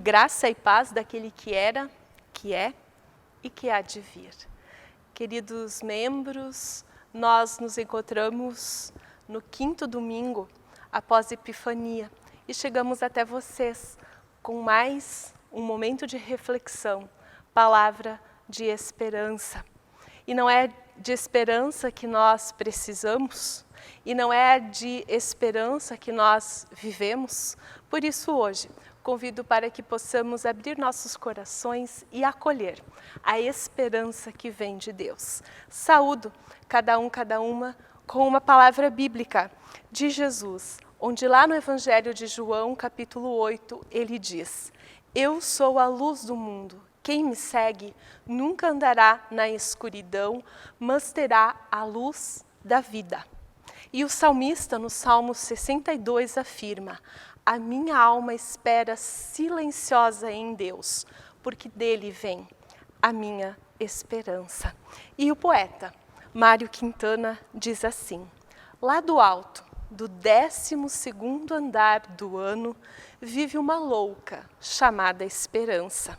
Graça e paz daquele que era, que é e que há de vir. Queridos membros, nós nos encontramos no 5º domingo após Epifania e chegamos até vocês com mais um momento de reflexão, palavra de esperança. E não é de esperança que nós precisamos, e não é de esperança que nós vivemos. Por isso hoje, convido para que possamos abrir nossos corações e acolher a esperança que vem de Deus. Saúdo cada um, cada uma, com uma palavra bíblica de Jesus, onde lá no Evangelho de João, capítulo 8, ele diz: Eu sou a luz do mundo. Quem me segue nunca andará na escuridão, mas terá a luz da vida. E o salmista, no Salmo 62, afirma: A minha alma espera silenciosa em Deus, porque dele vem a minha esperança. E o poeta Mário Quintana diz assim: Lá do alto, do 12º andar do ano, vive uma louca chamada esperança.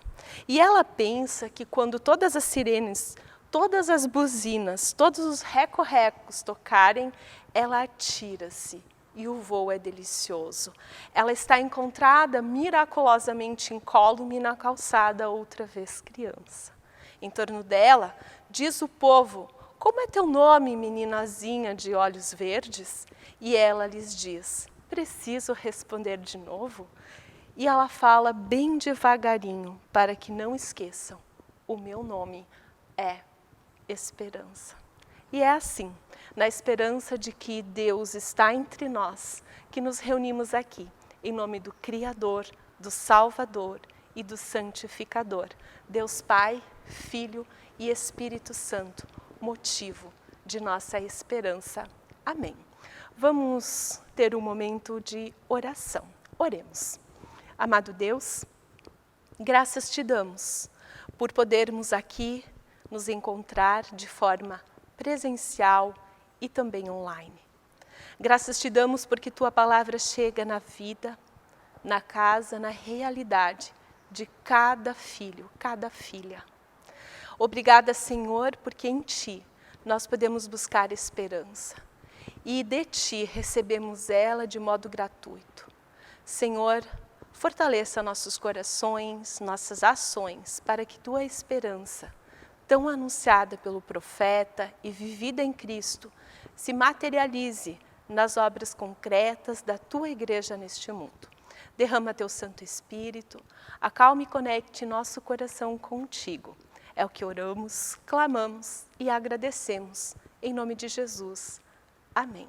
E ela pensa que quando todas as sirenes, todas as buzinas, todos os recorrecos tocarem, ela atira-se e o voo é delicioso. Ela está encontrada miraculosamente incólume na calçada, outra vez criança. Em torno dela, diz o povo: Como é teu nome, meninazinha de olhos verdes? E ela lhes diz: Preciso responder de novo? E ela fala bem devagarinho, para que não esqueçam: O meu nome é Esperança. E é assim, na esperança de que Deus está entre nós, que nos reunimos aqui, em nome do Criador, do Salvador e do Santificador, Deus Pai, Filho e Espírito Santo, motivo de nossa esperança. Amém. Vamos ter um momento de oração. Oremos. Amado Deus, graças te damos por podermos aqui nos encontrar de forma presencial e também online. Graças te damos porque tua palavra chega na vida, na casa, na realidade de cada filho, cada filha. Obrigada, Senhor, porque em ti nós podemos buscar esperança e de ti recebemos ela de modo gratuito. Senhor, fortaleça nossos corações, nossas ações, para que tua esperança, tão anunciada pelo profeta e vivida em Cristo, se materialize nas obras concretas da tua igreja neste mundo. Derrama teu Santo Espírito, acalme e conecte nosso coração contigo. É o que oramos, clamamos e agradecemos. Em nome de Jesus. Amém.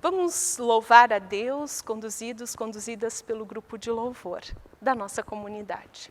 Vamos louvar a Deus, conduzidas pelo grupo de louvor da nossa comunidade.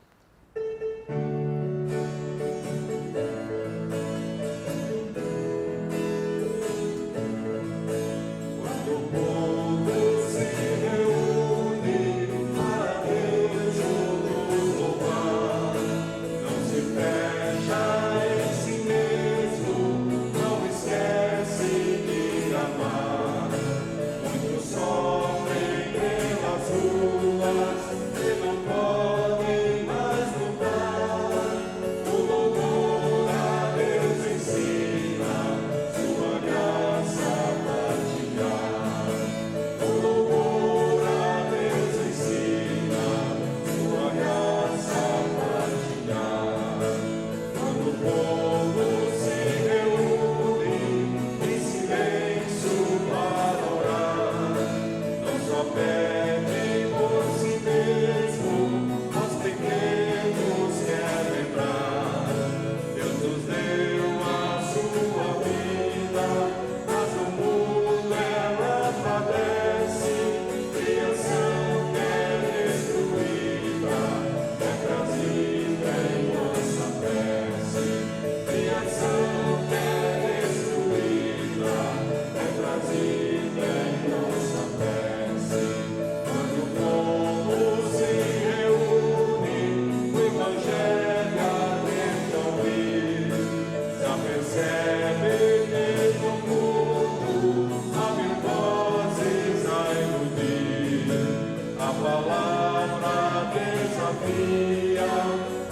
palavra desafia,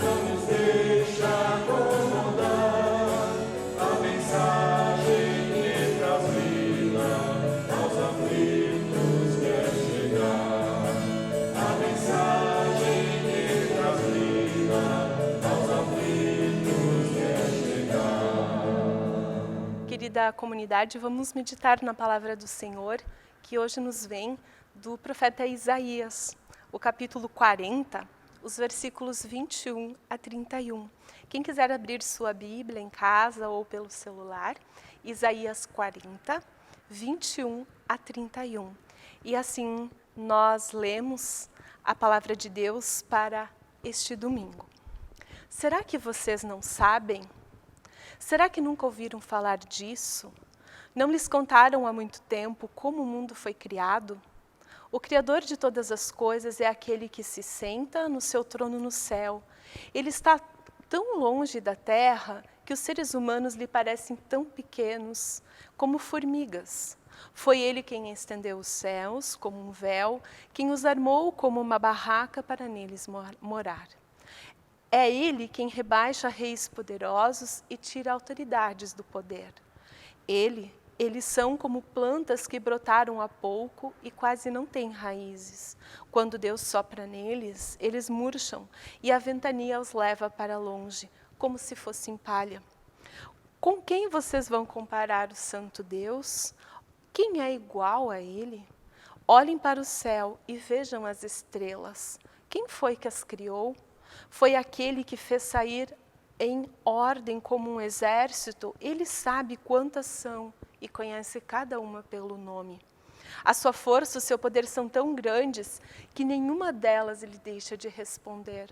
não nos deixa acomodar. A mensagem que traz vida aos aflitos quer chegar. A mensagem que traz vida aos aflitos quer chegar. Querida comunidade, vamos meditar na palavra do Senhor, que hoje nos vem do profeta Isaías, o capítulo 40, os versículos 21 a 31. Quem quiser abrir sua Bíblia em casa ou pelo celular, Isaías 40, 21 a 31. E assim nós lemos a palavra de Deus para este domingo. Será que vocês não sabem? Será que nunca ouviram falar disso? Não lhes contaram há muito tempo como o mundo foi criado? O Criador de todas as coisas é aquele que se senta no seu trono no céu. Ele está tão longe da terra que os seres humanos lhe parecem tão pequenos como formigas. Foi ele quem estendeu os céus como um véu, quem os armou como uma barraca para neles morar. É ele quem rebaixa reis poderosos e tira autoridades do poder. Eles são como plantas que brotaram há pouco e quase não têm raízes. Quando Deus sopra neles, eles murcham e a ventania os leva para longe, como se fossem palha. Com quem vocês vão comparar o Santo Deus? Quem é igual a Ele? Olhem para o céu e vejam as estrelas. Quem foi que as criou? Foi aquele que fez sair em ordem como um exército. Ele sabe quantas são e conhece cada uma pelo nome. A sua força e o seu poder são tão grandes que nenhuma delas lhe deixa de responder.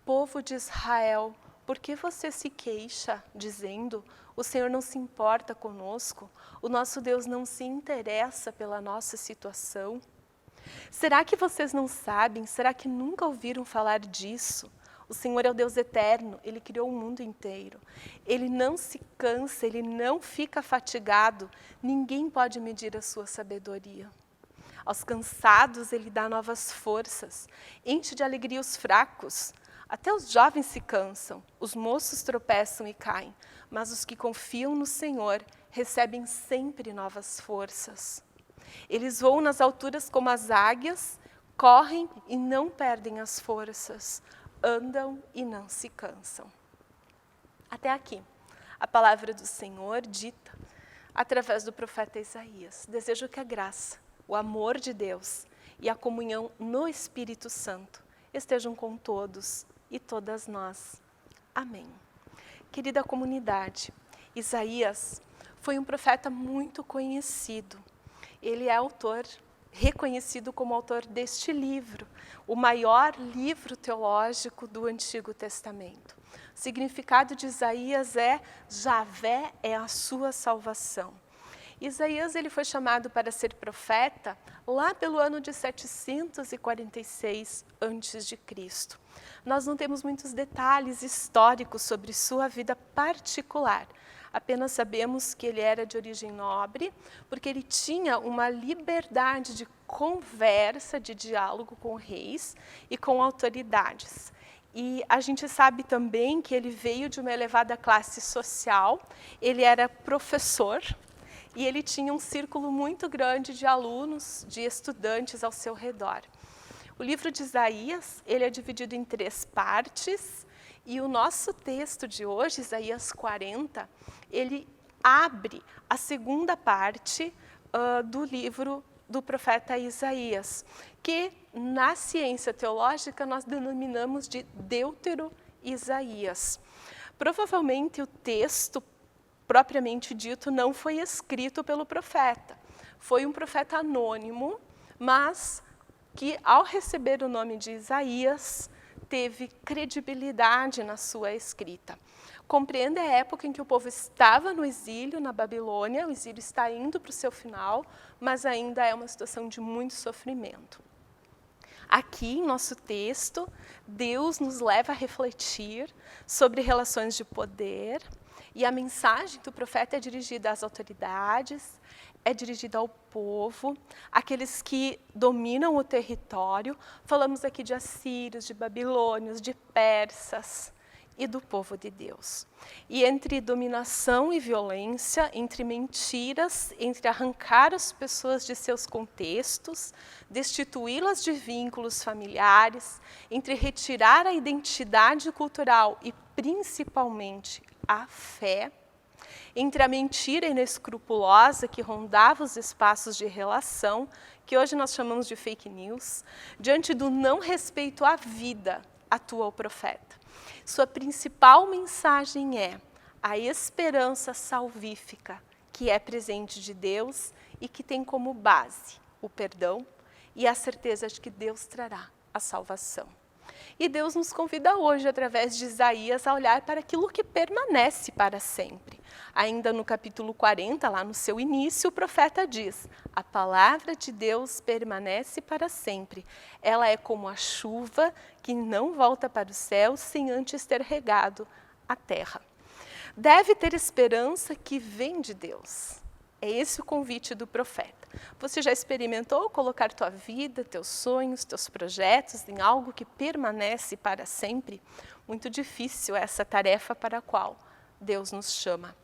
Povo de Israel, por que você se queixa, dizendo, o Senhor não se importa conosco, o nosso Deus não se interessa pela nossa situação? Será que vocês não sabem? Será que nunca ouviram falar disso? O Senhor é o Deus eterno, Ele criou o mundo inteiro. Ele não se cansa, Ele não fica fatigado. Ninguém pode medir a sua sabedoria. Aos cansados Ele dá novas forças, enche de alegria os fracos. Até os jovens se cansam, os moços tropeçam e caem, mas os que confiam no Senhor recebem sempre novas forças. Eles voam nas alturas como as águias, correm e não perdem as forças. Andam e não se cansam. Até aqui, a palavra do Senhor dita através do profeta Isaías. Desejo que a graça, o amor de Deus e a comunhão no Espírito Santo estejam com todos e todas nós. Amém. Querida comunidade, Isaías foi um profeta muito conhecido. Ele é reconhecido como autor deste livro, o maior livro teológico do Antigo Testamento. O significado de Isaías é Javé é a sua salvação. Isaías ele foi chamado para ser profeta lá pelo ano de 746 a.C. Nós não temos muitos detalhes históricos sobre sua vida particular. Apenas sabemos que ele era de origem nobre, porque ele tinha uma liberdade de conversa, de diálogo com reis e com autoridades. E a gente sabe também que ele veio de uma elevada classe social, ele era professor e ele tinha um círculo muito grande de alunos, de estudantes ao seu redor. O livro de Isaías, ele é dividido em 3 partes, e o nosso texto de hoje, Isaías 40, ele abre a segunda parte do livro do profeta Isaías, que na ciência teológica nós denominamos de Deutero-Isaías. Provavelmente o texto, propriamente dito, não foi escrito pelo profeta. Foi um profeta anônimo, mas que ao receber o nome de Isaías, teve credibilidade na sua escrita. Compreende a época em que o povo estava no exílio na Babilônia, o exílio está indo para o seu final, mas ainda é uma situação de muito sofrimento. Aqui, em nosso texto, Deus nos leva a refletir sobre relações de poder E a mensagem do profeta é dirigida às autoridades, é dirigida ao povo, aqueles que dominam o território. Falamos aqui de assírios, de babilônios, de persas e do povo de Deus. E entre dominação e violência, entre mentiras, entre arrancar as pessoas de seus contextos, destituí-las de vínculos familiares, entre retirar a identidade cultural e principalmente a fé, entre a mentira inescrupulosa que rondava os espaços de relação, que hoje nós chamamos de fake news, diante do não respeito à vida, atua o profeta. Sua principal mensagem é a esperança salvífica, que é presente de Deus e que tem como base o perdão e a certeza de que Deus trará a salvação. E Deus nos convida hoje, através de Isaías, a olhar para aquilo que permanece para sempre. Ainda no capítulo 40, lá no seu início, o profeta diz: a palavra de Deus permanece para sempre. Ela é como a chuva que não volta para o céu sem antes ter regado a terra. Deve ter esperança que vem de Deus. É esse o convite do profeta. Você já experimentou colocar tua vida, teus sonhos, teus projetos em algo que permanece para sempre? Muito difícil essa tarefa para a qual Deus nos chama.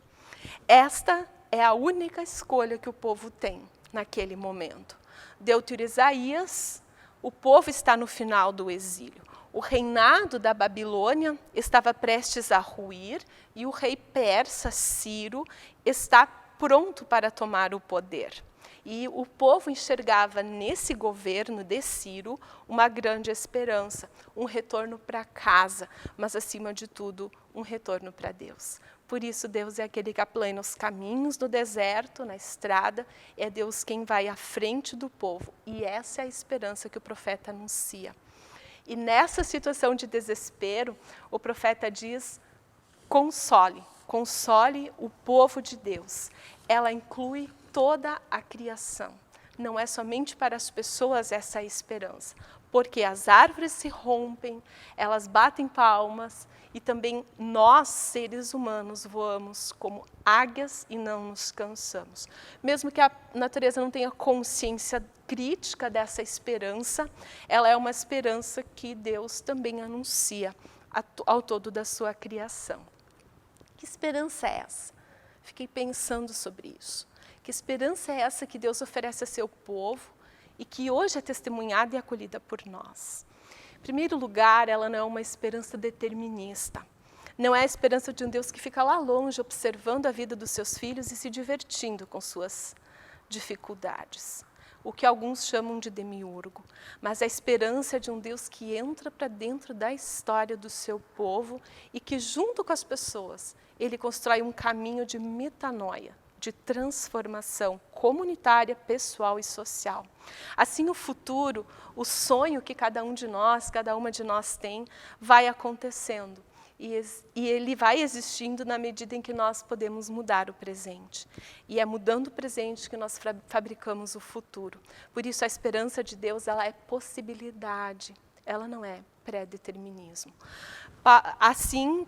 Esta é a única escolha que o povo tem naquele momento. Deu-te Isaías, o povo está no final do exílio. O reinado da Babilônia estava prestes a ruir e o rei persa, Ciro, está pronto para tomar o poder. E o povo enxergava nesse governo de Ciro uma grande esperança, um retorno para casa, mas acima de tudo, um retorno para Deus. Por isso, Deus é aquele que aplana os caminhos no deserto, na estrada, é Deus quem vai à frente do povo. E essa é a esperança que o profeta anuncia. E nessa situação de desespero, o profeta diz: console o povo de Deus. Ela inclui toda a criação. Não é somente para as pessoas essa esperança, porque as árvores se rompem, elas batem palmas, e também nós, seres humanos, voamos como águias e não nos cansamos. Mesmo que a natureza não tenha consciência crítica dessa esperança, ela é uma esperança que Deus também anuncia ao todo da sua criação. Que esperança é essa? Fiquei pensando sobre isso. Que esperança é essa que Deus oferece a seu povo e que hoje é testemunhada e acolhida por nós? Em primeiro lugar, ela não é uma esperança determinista. Não é a esperança de um Deus que fica lá longe observando a vida dos seus filhos e se divertindo com suas dificuldades. O que alguns chamam de demiurgo. Mas a esperança é de um Deus que entra para dentro da história do seu povo e que, junto com as pessoas, ele constrói um caminho de metanoia, de transformação comunitária, pessoal e social. Assim, o futuro, o sonho que cada um de nós, cada uma de nós tem, vai acontecendo. E ele vai existindo na medida em que nós podemos mudar o presente. E é mudando o presente que nós fabricamos o futuro. Por isso, a esperança de Deus, ela é possibilidade, ela não é pré-determinismo. Assim,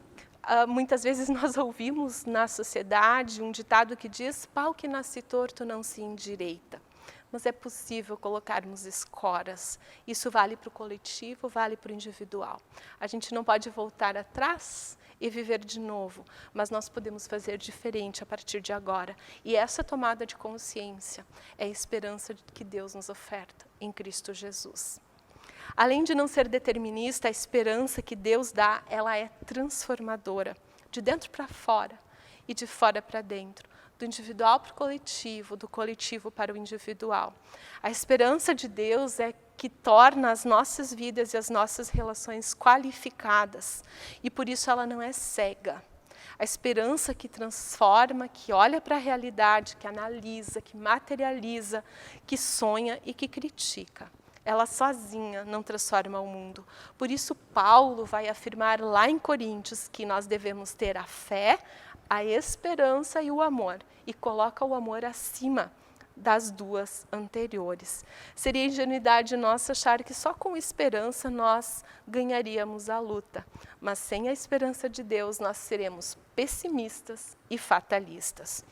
muitas vezes nós ouvimos na sociedade um ditado que diz: pau que nasce torto não se endireita. Mas é possível colocarmos escoras. Isso vale para o coletivo, vale para o individual. A gente não pode voltar atrás e viver de novo, mas nós podemos fazer diferente a partir de agora. E essa tomada de consciência é a esperança que Deus nos oferta em Cristo Jesus. Além de não ser determinista, a esperança que Deus dá, ela é transformadora, de dentro para fora e de fora para dentro. Do individual para o coletivo, do coletivo para o individual. A esperança de Deus é que torna as nossas vidas e as nossas relações qualificadas. E por isso ela não é cega. A esperança que transforma, que olha para a realidade, que analisa, que materializa, que sonha e que critica. Ela sozinha não transforma o mundo. Por isso Paulo vai afirmar lá em Coríntios que nós devemos ter a fé, a esperança e o amor, e coloca o amor acima das duas anteriores. Seria ingenuidade nossa achar que só com esperança nós ganharíamos a luta, mas sem a esperança de Deus nós seremos pessimistas e fatalistas.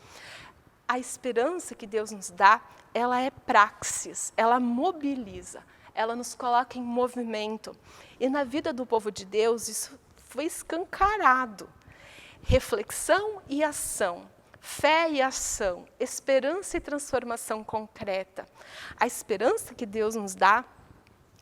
A esperança que Deus nos dá, ela é praxis, ela mobiliza, ela nos coloca em movimento. E na vida do povo de Deus isso foi escancarado. Reflexão e ação, fé e ação, esperança e transformação concreta. A esperança que Deus nos dá,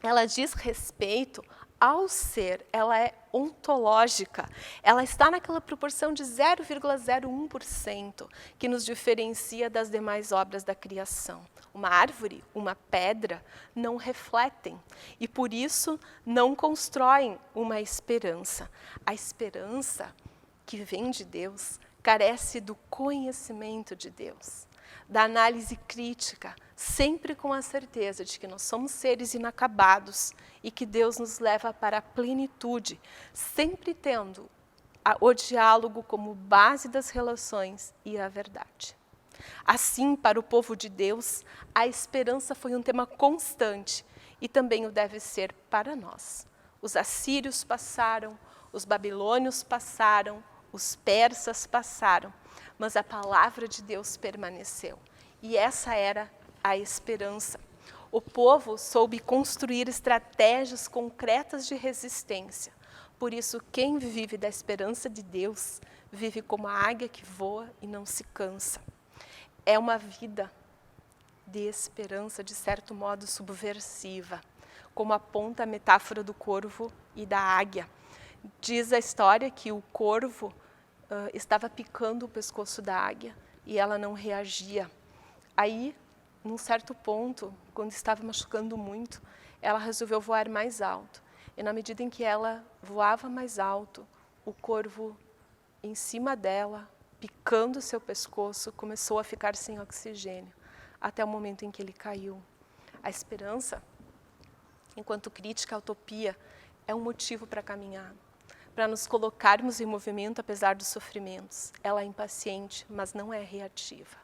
ela diz respeito ao ser, ela é ontológica, ela está naquela proporção de 0,01% que nos diferencia das demais obras da criação. Uma árvore, uma pedra não refletem e por isso não constroem uma esperança. A esperança que vem de Deus carece do conhecimento de Deus, da análise crítica, sempre com a certeza de que nós somos seres inacabados e que Deus nos leva para a plenitude, sempre tendo o diálogo como base das relações e a verdade. Assim, para o povo de Deus, a esperança foi um tema constante e também o deve ser para nós. Os assírios passaram, os babilônios passaram, os persas passaram, mas a palavra de Deus permaneceu. E essa era a esperança. O povo soube construir estratégias concretas de resistência. Por isso, quem vive da esperança de Deus, vive como a águia que voa e não se cansa. É uma vida de esperança, de certo modo, subversiva, como aponta a metáfora do corvo e da águia. Diz a história que o corvo estava picando o pescoço da águia e ela não reagia. Aí, num certo ponto, quando estava machucando muito, ela resolveu voar mais alto. E na medida em que ela voava mais alto, o corvo em cima dela, picando seu pescoço, começou a ficar sem oxigênio, até o momento em que ele caiu. A esperança, enquanto crítica à utopia, é um motivo para caminhar, para nos colocarmos em movimento apesar dos sofrimentos. Ela é impaciente, mas não é reativa.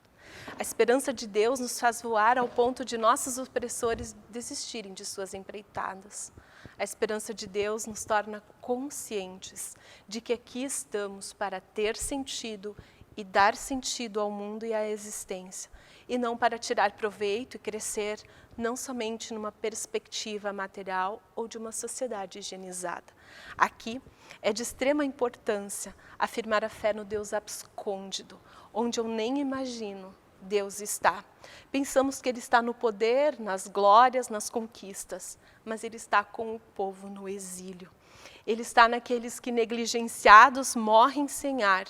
A esperança de Deus nos faz voar ao ponto de nossos opressores desistirem de suas empreitadas. A esperança de Deus nos torna conscientes de que aqui estamos para ter sentido e dar sentido ao mundo e à existência, e não para tirar proveito e crescer não somente numa perspectiva material ou de uma sociedade higienizada. Aqui é de extrema importância afirmar a fé no Deus abscôndido, onde eu nem imagino Deus está. Pensamos que Ele está no poder, nas glórias, nas conquistas, mas Ele está com o povo no exílio. Ele está naqueles que, negligenciados, morrem sem ar.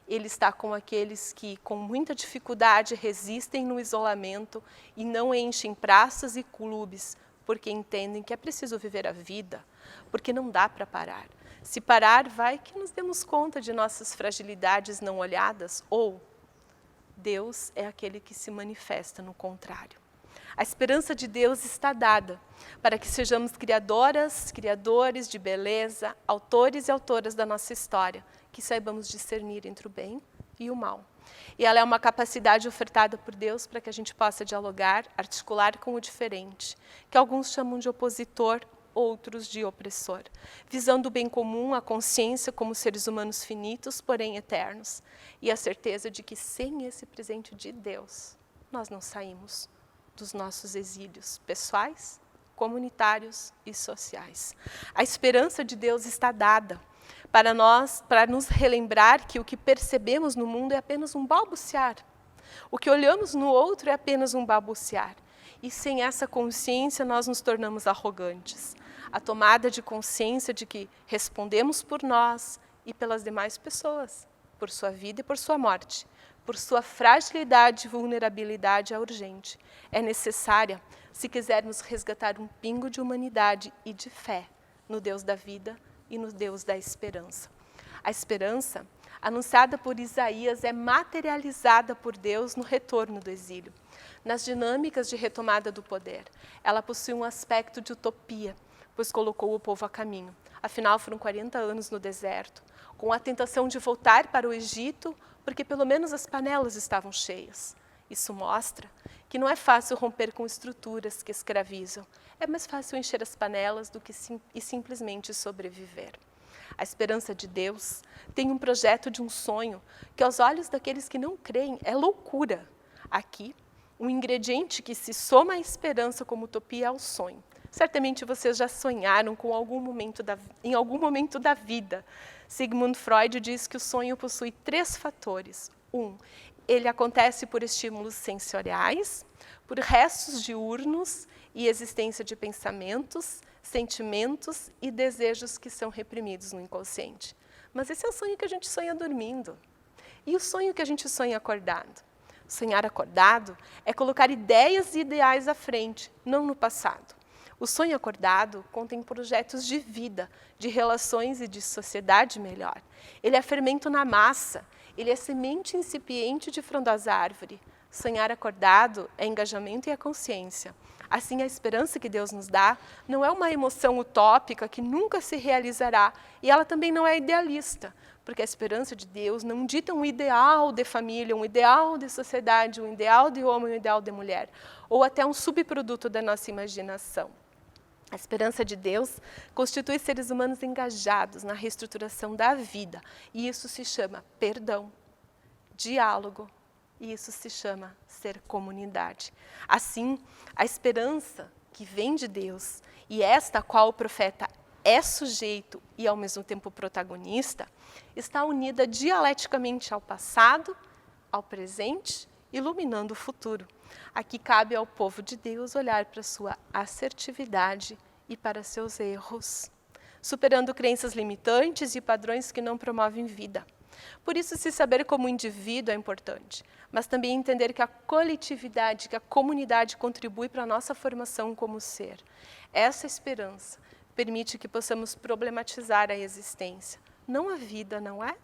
Ele está com aqueles que, com muita dificuldade, resistem no isolamento e não enchem praças e clubes, porque entendem que é preciso viver a vida, porque não dá para parar. Se parar, vai que nos demos conta de nossas fragilidades não olhadas, ou Deus é aquele que se manifesta no contrário. A esperança de Deus está dada para que sejamos criadoras, criadores de beleza, autores e autoras da nossa história, que saibamos discernir entre o bem e o mal. E ela é uma capacidade ofertada por Deus para que a gente possa dialogar, articular com o diferente, que alguns chamam de opositor, outros de opressor, visando o bem comum, a consciência como seres humanos finitos, porém eternos, e a certeza de que sem esse presente de Deus, nós não saímos dos nossos exílios pessoais, comunitários e sociais. A esperança de Deus está dada para nós, para nos relembrar que o que percebemos no mundo é apenas um balbuciar. O que olhamos no outro é apenas um balbuciar. E sem essa consciência nós nos tornamos arrogantes. A tomada de consciência de que respondemos por nós e pelas demais pessoas, por sua vida e por sua morte, por sua fragilidade e vulnerabilidade é urgente. É necessária se quisermos resgatar um pingo de humanidade e de fé no Deus da vida e no Deus da esperança. A esperança, anunciada por Isaías, é materializada por Deus no retorno do exílio. Nas dinâmicas de retomada do poder, ela possui um aspecto de utopia, pois colocou o povo a caminho. Afinal, foram 40 anos no deserto, com a tentação de voltar para o Egito, porque pelo menos as panelas estavam cheias. Isso mostra que não é fácil romper com estruturas que escravizam. É mais fácil encher as panelas do que simplesmente sobreviver. A esperança de Deus tem um projeto de um sonho que, aos olhos daqueles que não creem, é loucura. Aqui, um ingrediente que se soma à esperança como utopia é o sonho. Certamente vocês já sonharam em algum momento da vida. Sigmund Freud diz que o sonho possui 3 fatores. 1. Ele acontece por estímulos sensoriais, por restos diurnos e existência de pensamentos, sentimentos e desejos que são reprimidos no inconsciente. Mas esse é o sonho que a gente sonha dormindo. E o sonho que a gente sonha acordado? Sonhar acordado é colocar ideias e ideais à frente, não no passado. O sonho acordado contém projetos de vida, de relações e de sociedade melhor. Ele é fermento na massa, ele é semente incipiente de frondosa árvore. Sonhar acordado é engajamento e é consciência. Assim, a esperança que Deus nos dá não é uma emoção utópica que nunca se realizará, e ela também não é idealista, porque a esperança de Deus não dita um ideal de família, um ideal de sociedade, um ideal de homem, um ideal de mulher, ou até um subproduto da nossa imaginação. A esperança de Deus constitui seres humanos engajados na reestruturação da vida, e isso se chama perdão, diálogo, e isso se chama ser comunidade. Assim, a esperança que vem de Deus, e esta a qual o profeta é sujeito e ao mesmo tempo protagonista, está unida dialeticamente ao passado, ao presente, iluminando o futuro. Aqui cabe ao povo de Deus olhar para sua assertividade e para seus erros, superando crenças limitantes e padrões que não promovem vida. Por isso, se saber como indivíduo é importante, mas também entender que a coletividade, que a comunidade contribui para a nossa formação como ser. Essa esperança permite que possamos problematizar a existência, não a vida, não é?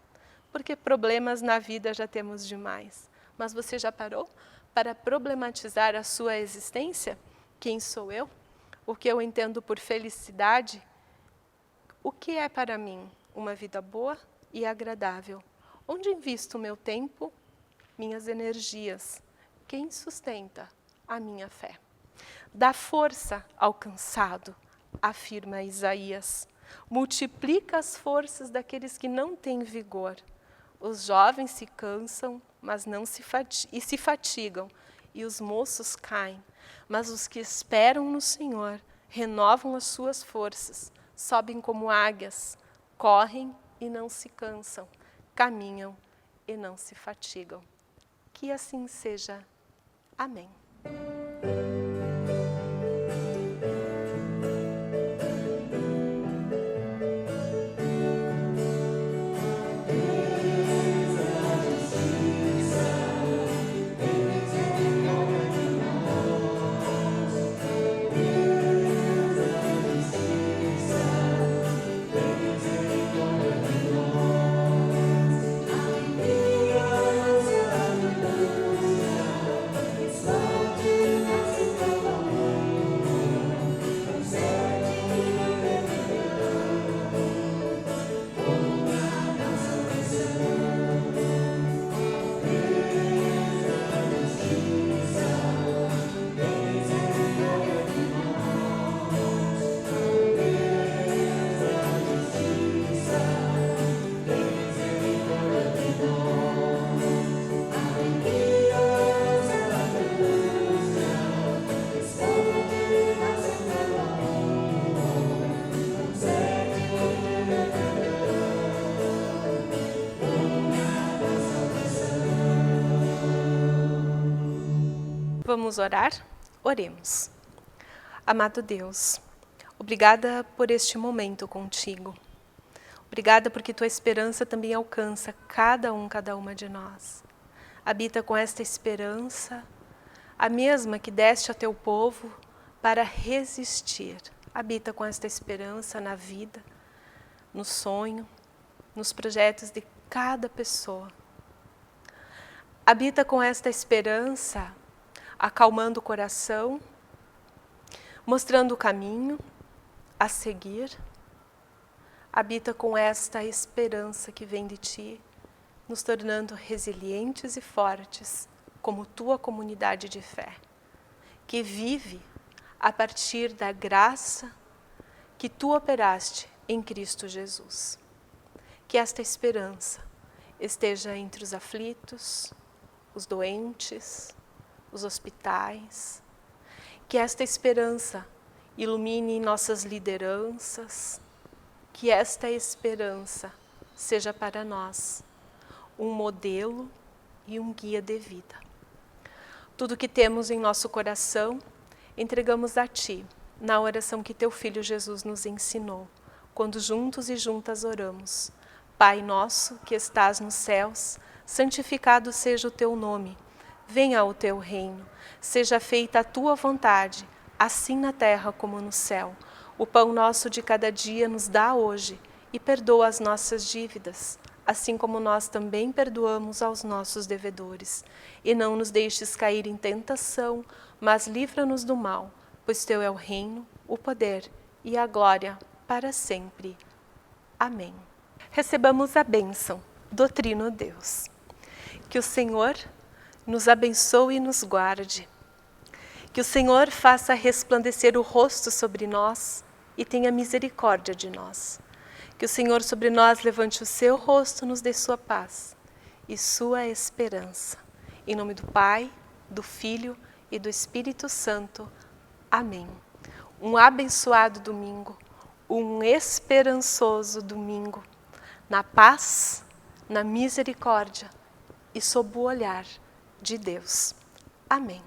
Porque problemas na vida já temos demais. Mas você já parou para problematizar a sua existência? Quem sou eu? O que eu entendo por felicidade? O que é para mim uma vida boa e agradável? Onde invisto o meu tempo, minhas energias? Quem sustenta a minha fé? Dá força ao cansado, afirma Isaías. Multiplica as forças daqueles que não têm vigor. Os jovens se cansam, mas não se fatigam, e os moços caem. Mas os que esperam no Senhor renovam as suas forças, sobem como águias, correm e não se cansam, caminham e não se fatigam. Que assim seja. Amém. Vamos orar? Oremos. Amado Deus, obrigada por este momento contigo. Obrigada porque tua esperança também alcança cada uma de nós. Habita com esta esperança, a mesma que deste a teu povo para resistir. Habita com esta esperança na vida, no sonho, nos projetos de cada pessoa. Habita com esta esperança, acalmando o coração, mostrando o caminho a seguir. Habita com esta esperança que vem de ti, nos tornando resilientes e fortes, como tua comunidade de fé. que vive a partir da graça que tu operaste em Cristo Jesus. Que esta esperança esteja entre os aflitos, os doentes, os hospitais. Que esta esperança ilumine nossas lideranças. Que esta esperança seja para nós um modelo e um guia de vida. Tudo que temos em nosso coração, entregamos a Ti, na oração que Teu Filho Jesus nos ensinou, quando juntos e juntas oramos. Pai nosso, que estás nos céus, santificado seja o Teu nome. Venha o Teu reino, seja feita a Tua vontade, assim na terra como no céu. O pão nosso de cada dia nos dá hoje, e perdoa as nossas dívidas, assim como nós também perdoamos aos nossos devedores. E não nos deixes cair em tentação, mas livra-nos do mal, pois Teu é o reino, o poder e a glória para sempre. Amém. Recebamos a bênção do Trino Deus. Que o Senhor nos abençoe e nos guarde. Que o Senhor faça resplandecer o rosto sobre nós e tenha misericórdia de nós. Que o Senhor sobre nós levante o seu rosto, nos dê sua paz e sua esperança. Em nome do Pai, do Filho e do Espírito Santo. Amém. Um abençoado domingo, um esperançoso domingo, na paz, na misericórdia e sob o olhar de Deus. Amém.